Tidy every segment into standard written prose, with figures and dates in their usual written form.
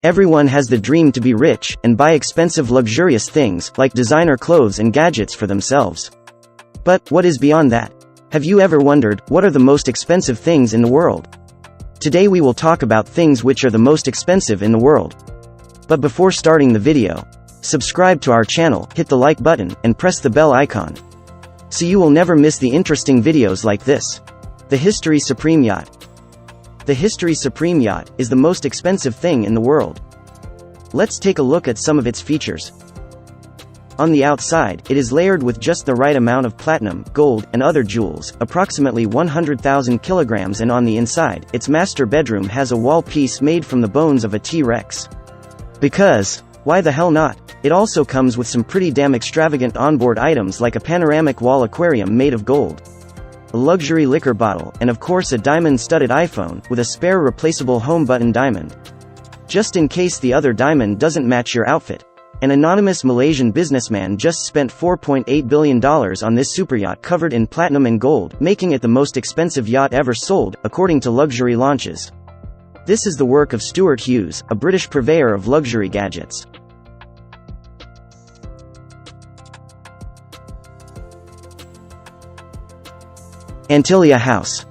Everyone has the dream to be rich, and buy expensive luxurious things, like designer clothes and gadgets for themselves. But, what is beyond that? Have you ever wondered, what are the most expensive things in the world? Today we will talk about things which are the most expensive in the world. But before starting the video, subscribe to our channel, hit the like button, and press the bell icon, so you will never miss the interesting videos like this. The History Supreme Yacht. The History Supreme Yacht is the most expensive thing in the world. Let's take a look at some of its features. On the outside, it is layered with just the right amount of platinum, gold, and other jewels, approximately 100,000 kilograms, and on the inside, its master bedroom has a wall piece made from the bones of a T-Rex. Because, why the hell not? It also comes with some pretty damn extravagant onboard items like a panoramic wall aquarium made of gold, a luxury liquor bottle, and of course a diamond-studded iPhone, with a spare replaceable home button diamond, just in case the other diamond doesn't match your outfit. An anonymous Malaysian businessman just spent $4.8 billion on this superyacht covered in platinum and gold, making it the most expensive yacht ever sold, according to Luxury Launches. This is the work of Stuart Hughes, a British purveyor of luxury gadgets. Antilia House.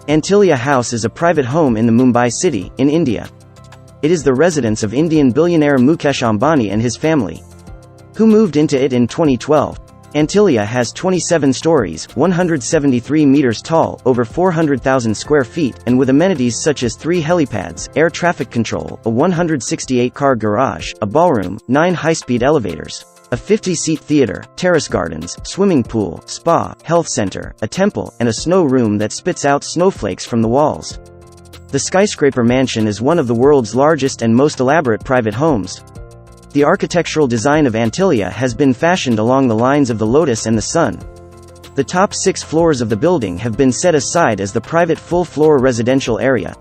Antilia House is a private home in the Mumbai city, in India. It is the residence of Indian billionaire Mukesh Ambani and his family, who moved into it in 2012. Antilia has 27 stories, 173 meters tall, over 400,000 square feet, and with amenities such as 3 helipads, air traffic control, a 168-car garage, a ballroom, 9 high-speed elevators, a 50-seat theater, terrace gardens, swimming pool, spa, health center, a temple, and a snow room that spits out snowflakes from the walls. The skyscraper mansion is one of the world's largest and most elaborate private homes. The architectural design of Antilia has been fashioned along the lines of the lotus and the sun. The top 6 floors of the building have been set aside as the private full-floor residential area.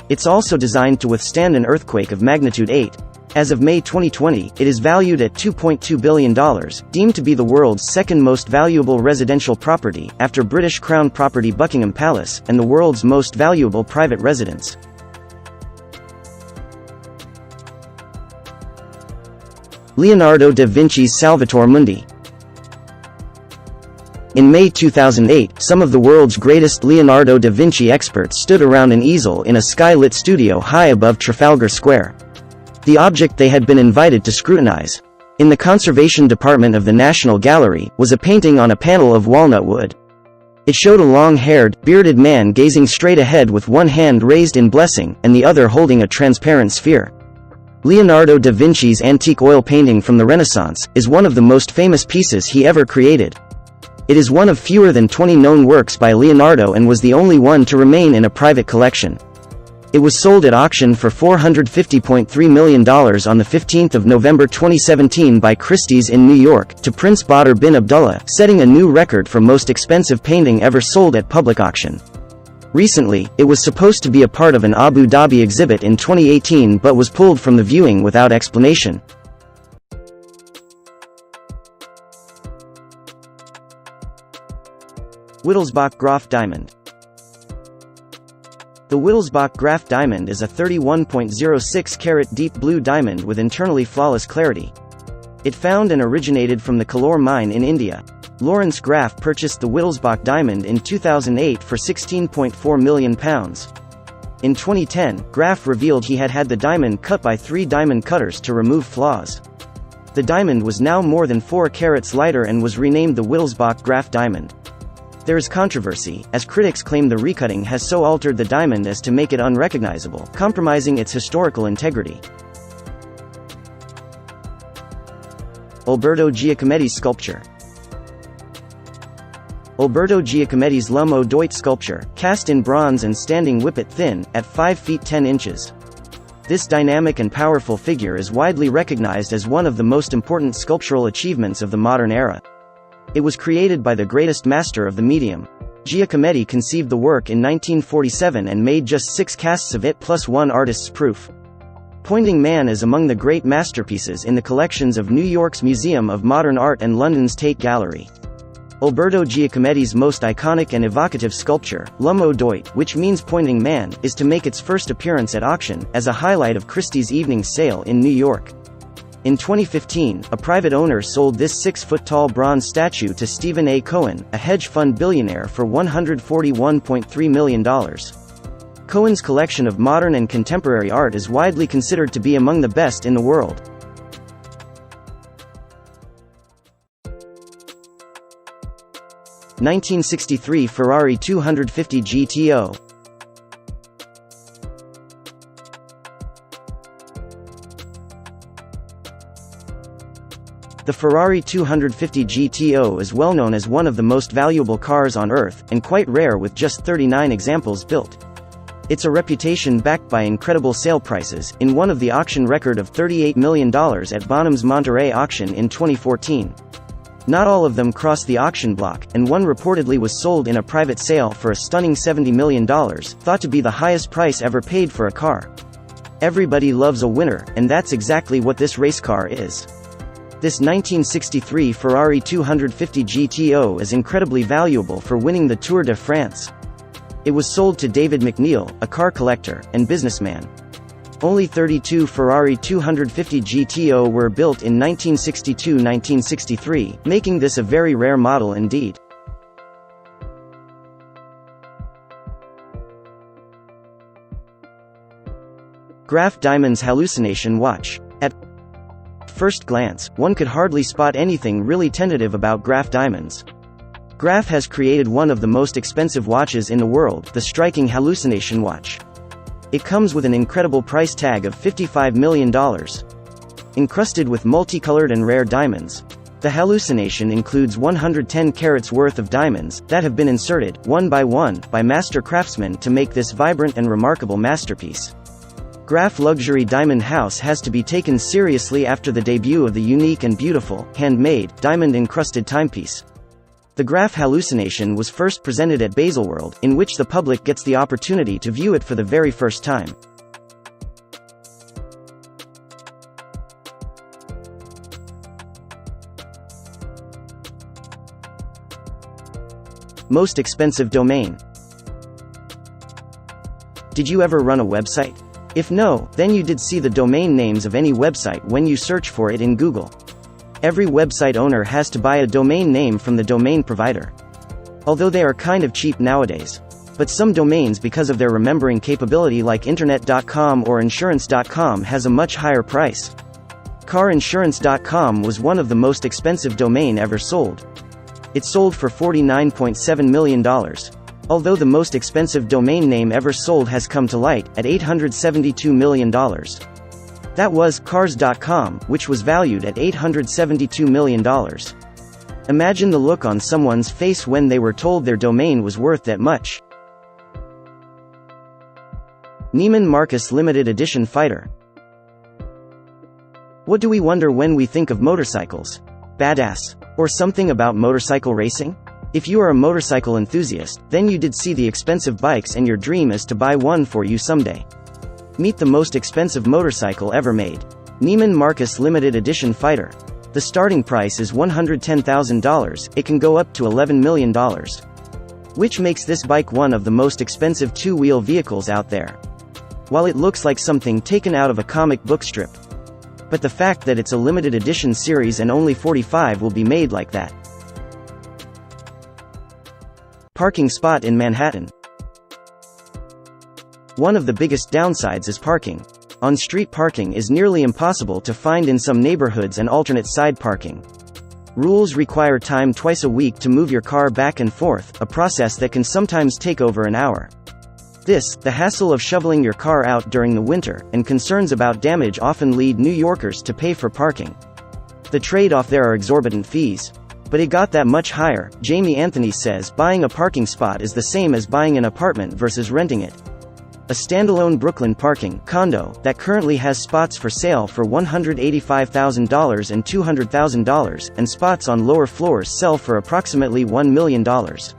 It's also designed to withstand an earthquake of magnitude 8. As of May 2020, it is valued at $2.2 billion, deemed to be the world's second most valuable residential property, after British Crown property Buckingham Palace, and the world's most valuable private residence. Leonardo da Vinci's Salvator Mundi. In May 2008, some of the world's greatest Leonardo da Vinci experts stood around an easel in a sky-lit studio high above Trafalgar Square. The object they had been invited to scrutinize, in the conservation department of the National Gallery, was a painting on a panel of walnut wood. It showed a long-haired, bearded man gazing straight ahead with one hand raised in blessing, and the other holding a transparent sphere. Leonardo da Vinci's antique oil painting from the Renaissance is one of the most famous pieces he ever created. It is one of fewer than 20 known works by Leonardo and was the only one to remain in a private collection. It was sold at auction for $450.3 million on 15 November 2017 by Christie's in New York, to Prince Badr bin Abdullah, setting a new record for most expensive painting ever sold at public auction. Recently, it was supposed to be a part of an Abu Dhabi exhibit in 2018 but was pulled from the viewing without explanation. Wittelsbach Graf Diamond. The Wittelsbach Graf diamond is a 31.06 carat deep blue diamond with internally flawless clarity. It found and originated from the Kalore mine in India. Lawrence Graf purchased the Wittelsbach diamond in 2008 for £16.4 million. In 2010, Graf revealed he had had the diamond cut by 3 diamond cutters to remove flaws. The diamond was now more than 4 carats lighter and was renamed the Wittelsbach Graf diamond. There is controversy, as critics claim the recutting has so altered the diamond as to make it unrecognizable, compromising its historical integrity. Alberto Giacometti's sculpture. Alberto Giacometti's L'Uomo d'Oite sculpture, cast in bronze and standing whippet thin, at 5 feet 10 inches. This dynamic and powerful figure is widely recognized as one of the most important sculptural achievements of the modern era. It was created by the greatest master of the medium. Giacometti conceived the work in 1947 and made just 6 casts of it plus 1 artist's proof. Pointing Man is among the great masterpieces in the collections of New York's Museum of Modern Art and London's Tate Gallery. Alberto Giacometti's most iconic and evocative sculpture, L'Uomo d'Oggi, which means pointing man, is to make its first appearance at auction, as a highlight of Christie's evening sale in New York. In 2015, a private owner sold this 6-foot-tall bronze statue to Stephen A. Cohen, a hedge fund billionaire, for $141.3 million. Cohen's collection of modern and contemporary art is widely considered to be among the best in the world. (1963) Ferrari 250 GTO. The Ferrari 250 GTO is well known as one of the most valuable cars on Earth, and quite rare, with just 39 examples built. It's a reputation backed by incredible sale prices, in one of the auction record of $38 million at Bonham's Monterey auction in 2014. Not all of them crossed the auction block, and one reportedly was sold in a private sale for a stunning $70 million, thought to be the highest price ever paid for a car. Everybody loves a winner, and that's exactly what this race car is. This 1963 Ferrari 250 GTO is incredibly valuable for winning the Tour de France. It was sold to David McNeil, a car collector and businessman. Only 32 Ferrari 250 GTO were built in 1962–1963, making this a very rare model indeed. Graf Diamond's hallucination watch. At first glance, one could hardly spot anything really tentative about Graf Diamonds. Graf has created one of the most expensive watches in the world, the striking hallucination watch. It comes with an incredible price tag of $55 million. Encrusted with multicolored and rare diamonds. The hallucination includes 110 carats worth of diamonds, that have been inserted, one, by master craftsmen to make this vibrant and remarkable masterpiece. Graf Luxury Diamond House has to be taken seriously after the debut of the unique and beautiful, handmade, diamond-encrusted timepiece. The Graf hallucination was first presented at Baselworld, in which the public gets the opportunity to view it for the very first time. Most expensive domain. Did you ever run a website? If no, then you did see the domain names of any website when you search for it in Google. Every website owner has to buy a domain name from the domain provider. Although they are kind of cheap nowadays. But some domains, because of their remembering capability, like internet.com or insurance.com, has a much higher price. Carinsurance.com was one of the most expensive domain ever sold. It sold for $49.7 million. Although the most expensive domain name ever sold has come to light, at $872 million. That was Cars.com, which was valued at $872 million. Imagine the look on someone's face when they were told their domain was worth that much. Neiman Marcus Limited Edition Fighter. What do we wonder when we think of motorcycles? Badass. Or something about motorcycle racing? If you are a motorcycle enthusiast, then you did see the expensive bikes, and your dream is to buy one for you someday. Meet the most expensive motorcycle ever made. Neiman Marcus Limited Edition Fighter. The starting price is $110,000, it can go up to $11 million. Which makes this bike one of the most expensive two-wheel vehicles out there. While it looks like something taken out of a comic book strip. But the fact that it's a limited edition series and only 45 will be made like that. Parking spot in Manhattan. One of the biggest downsides is parking. On-street parking is nearly impossible to find in some neighborhoods, and alternate side parking. Rules require time twice a week to move your car back and forth, a process that can sometimes take over an hour. This, the hassle of shoveling your car out during the winter, and concerns about damage often lead New Yorkers to pay for parking. The trade-off there are exorbitant fees. But it got that much higher. Jamie Anthony says buying a parking spot is the same as buying an apartment versus renting it. A standalone Brooklyn parking condo that currently has spots for sale for $185,000 and $200,000, and spots on lower floors sell for approximately $1 million. But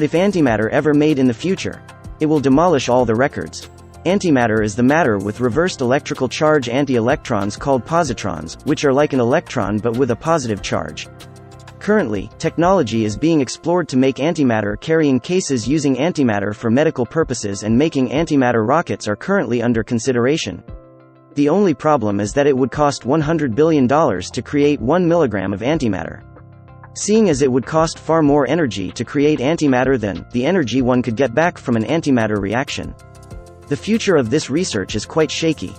if antimatter ever made in the future, it will demolish all the records. Antimatter is the matter with reversed electrical charge anti-electrons called positrons, which are like an electron but with a positive charge. Currently, technology is being explored to make antimatter carrying cases using antimatter for medical purposes, and making antimatter rockets are currently under consideration. The only problem is that it would cost $100 billion to create 1 milligram of antimatter. Seeing as it would cost far more energy to create antimatter than the energy one could get back from an antimatter reaction. The future of this research is quite shaky.